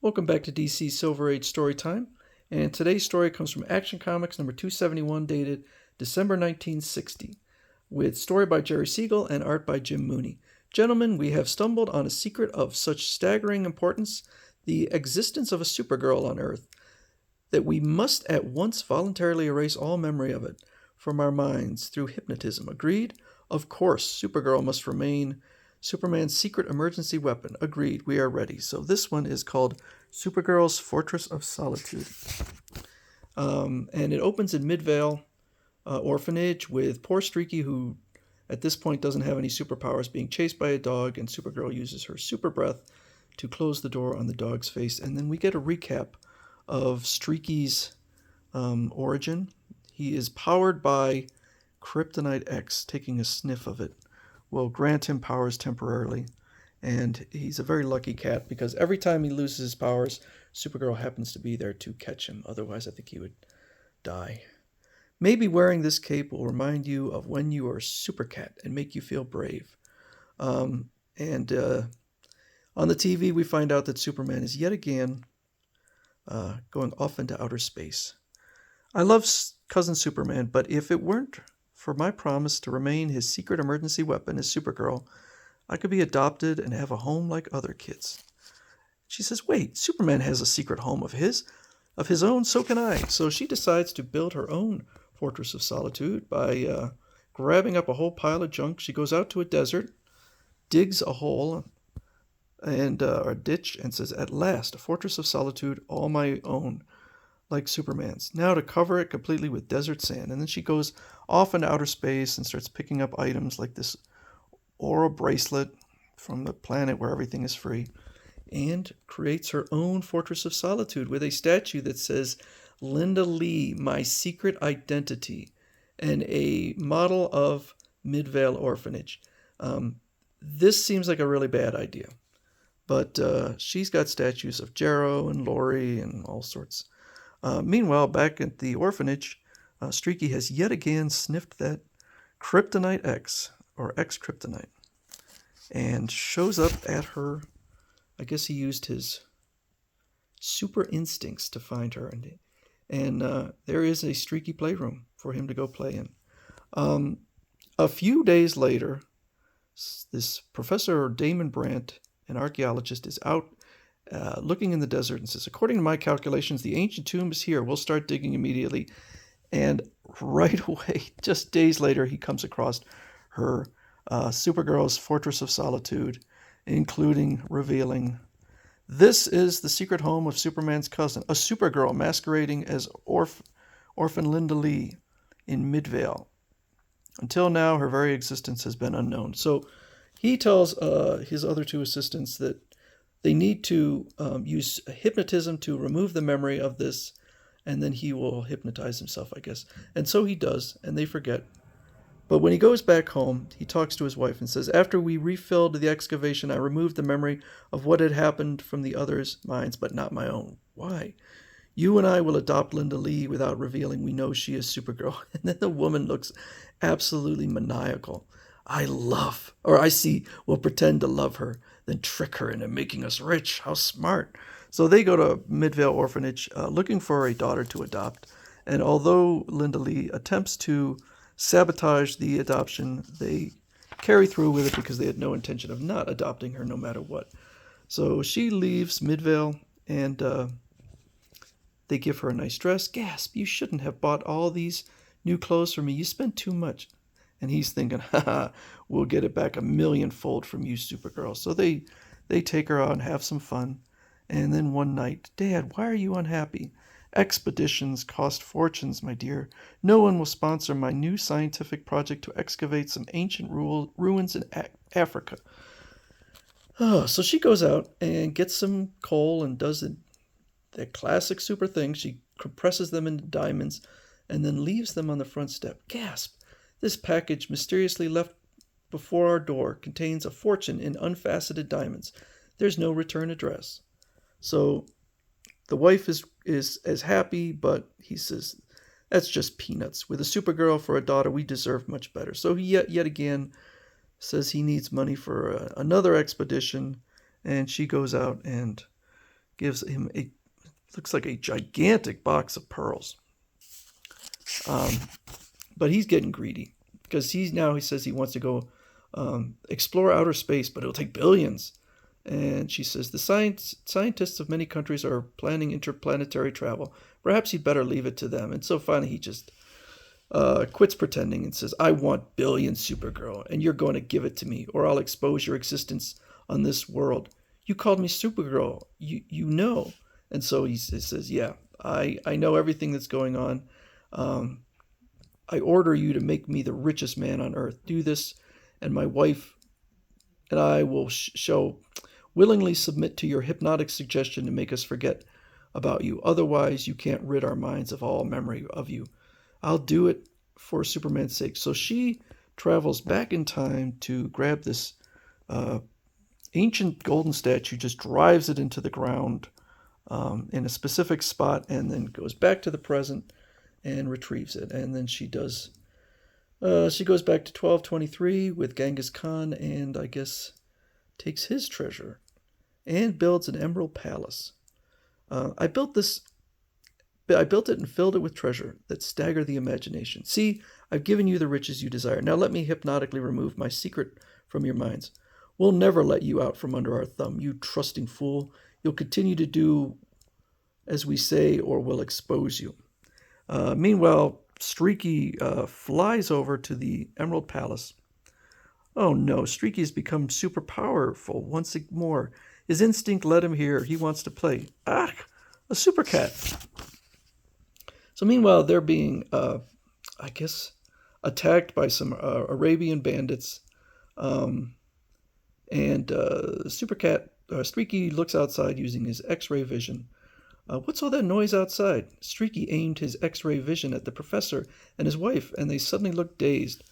Welcome back to DC Silver Age Storytime, and today's story comes from Action Comics number 271, dated December 1960, with story by Jerry Siegel and art by Jim Mooney. Gentlemen, we have stumbled on a secret of such staggering importance, the existence of a Supergirl on Earth, that we must at once voluntarily erase all memory of it from our minds through hypnotism. Agreed? Of course, Supergirl must remain Superman's secret emergency weapon. Agreed, we are ready. So this one is called Supergirl's Fortress of Solitude. And it opens in Midvale Orphanage with poor Streaky, who at this point doesn't have any superpowers, being chased by a dog, and Supergirl uses her super breath to close the door on the dog's face. And then we get a recap of Streaky's origin. He is powered by Kryptonite X. Taking a sniff of it will grant him powers temporarily. And he's a very lucky cat because every time he loses his powers, Supergirl happens to be there to catch him. Otherwise, I think he would die. Maybe wearing this cape will remind you of when you were a super cat and make you feel brave. On the TV, we find out that Superman is yet again going off into outer space. I love Cousin Superman, but if it weren't for my promise to remain his secret emergency weapon as Supergirl, I could be adopted and have a home like other kids. She says, wait, Superman has a secret home of his own, so can I. So she decides to build her own Fortress of Solitude by grabbing up a whole pile of junk. She goes out to a desert, digs a hole and or a ditch, and says, at last, a Fortress of Solitude, all my own, like Superman's. Now to cover it completely with desert sand. And then she goes off into outer space and starts picking up items like this aura bracelet from the planet where everything is free, and creates her own Fortress of Solitude with a statue that says, Linda Lee, my secret identity, and a model of Midvale Orphanage. This seems like a really bad idea, but she's got statues of Jarrow and Lori and all sorts. Meanwhile, back at the orphanage, Streaky has yet again sniffed that Kryptonite X, or X-Kryptonite, and shows up at her. I guess he used his super instincts to find her, and there is a Streaky playroom for him to go play in. A few days later, this Professor Damon Brandt, an archaeologist, is out looking in the desert and says, according to my calculations, the ancient tomb is here. We'll start digging immediately. And right away, just days later, he comes across her Supergirl's Fortress of Solitude, including revealing, this is the secret home of Superman's cousin, a Supergirl masquerading as orphan Linda Lee in Midvale. Until now, her very existence has been unknown. So he tells his other two assistants that they need to use hypnotism to remove the memory of this, and then he will hypnotize himself, I guess. And so he does, and they forget. But when he goes back home, he talks to his wife and says, after we refilled the excavation, I removed the memory of what had happened from the others' minds, but not my own. Why? You and I will adopt Linda Lee without revealing we know she is Supergirl. And then the woman looks absolutely maniacal. We'll pretend to love her, then trick her into making us rich. How smart. So they go to Midvale Orphanage looking for a daughter to adopt. And although Linda Lee attempts to sabotage the adoption, they carry through with it because they had no intention of not adopting her no matter what. So she leaves Midvale, and they give her a nice dress. Gasp, you shouldn't have bought all these new clothes for me. You spent too much. And he's thinking, we'll get it back 1,000,000-fold from you, Supergirl. So they take her out and have some fun. And then one night, Dad, why are you unhappy? Expeditions cost fortunes, my dear. No one will sponsor my new scientific project to excavate some ancient ruins in Africa. So she goes out and gets some coal and does the classic super thing. She compresses them into diamonds and then leaves them on the front step. Gasp! This package mysteriously left before our door contains a fortune in unfaceted diamonds. There's no return address. So the wife is as happy, but he says, that's just peanuts. With a Supergirl for a daughter, we deserve much better. So he yet again says he needs money for another expedition, and she goes out and gives him looks like a gigantic box of pearls. But he's getting greedy because he says he wants to go explore outer space, but it'll take billions. And she says, the scientists of many countries are planning interplanetary travel. Perhaps you'd better leave it to them. And so finally he just quits pretending and says, I want billions, Supergirl, and you're going to give it to me, or I'll expose your existence on this world. You called me Supergirl. You know. And so he says, yeah, I know everything that's going on. I order you to make me the richest man on earth. Do this, and my wife and I will willingly submit to your hypnotic suggestion to make us forget about you. Otherwise, you can't rid our minds of all memory of you. I'll do it for Superman's sake. So she travels back in time to grab this ancient golden statue, just drives it into the ground in a specific spot, and then goes back to the present and retrieves it. And then she goes back to 1223 with Genghis Khan, and I guess takes his treasure and builds an emerald palace. I built it and filled it with treasure that stagger the imagination. See, I've given you the riches you desire. Now let me hypnotically remove my secret from your minds. We'll never let you out from under our thumb, you trusting fool. You'll continue to do as we say, or we'll expose you. Meanwhile, Streaky flies over to the Emerald Palace. Oh no, Streaky has become super powerful once more. His instinct led him here. He wants to play. Ah, a super cat. So meanwhile, they're being, I guess, attacked by some Arabian bandits. And Super Cat, Streaky looks outside using his X-ray vision. What's all that noise outside? Streaky aimed his X-ray vision at the professor and his wife, and they suddenly looked dazed.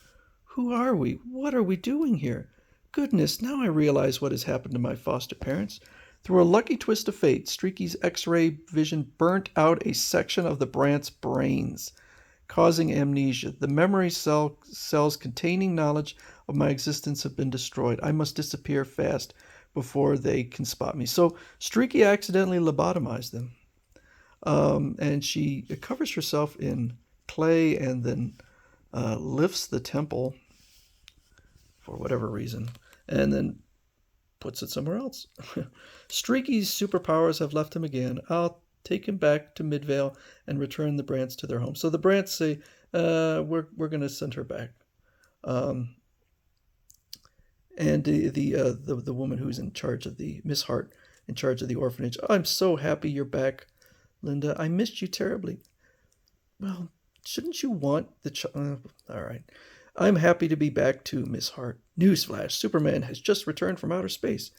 Who are we? What are we doing here? Goodness, now I realize what has happened to my foster parents. Through a lucky twist of fate, Streaky's X-ray vision burnt out a section of the Brant's brains, causing amnesia. The memory cells containing knowledge of my existence have been destroyed. I must disappear fast before they can spot me. So Streaky accidentally lobotomized them. And she covers herself in clay and then lifts the temple for whatever reason, and then puts it somewhere else. Streaky's superpowers have left him again. I'll take him back to Midvale and return the Brants to their home. So the Brants say, we're going to send her back. And the woman who's in charge of Miss Hart, in charge of the orphanage. I'm so happy you're back, Linda. I missed you terribly. Well, shouldn't you want the child? All right. I'm happy to be back too, Miss Hart. Newsflash, Superman has just returned from outer space.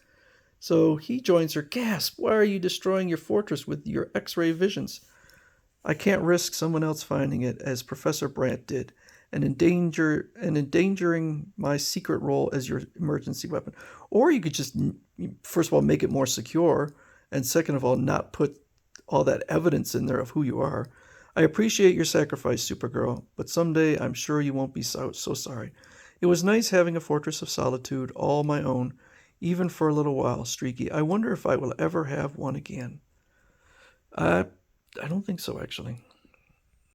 So he joins her. Gasp! Why are you destroying your fortress with your X-ray visions? I can't risk someone else finding it, as Professor Brant did, and endangering my secret role as your emergency weapon. Or you could just, first of all, make it more secure, and second of all, not put all that evidence in there of who you are. I appreciate your sacrifice, Supergirl, but someday I'm sure you won't be so sorry. It was nice having a Fortress of Solitude all my own, even for a little while, Streaky. I wonder if I will ever have one again. I don't think so, actually.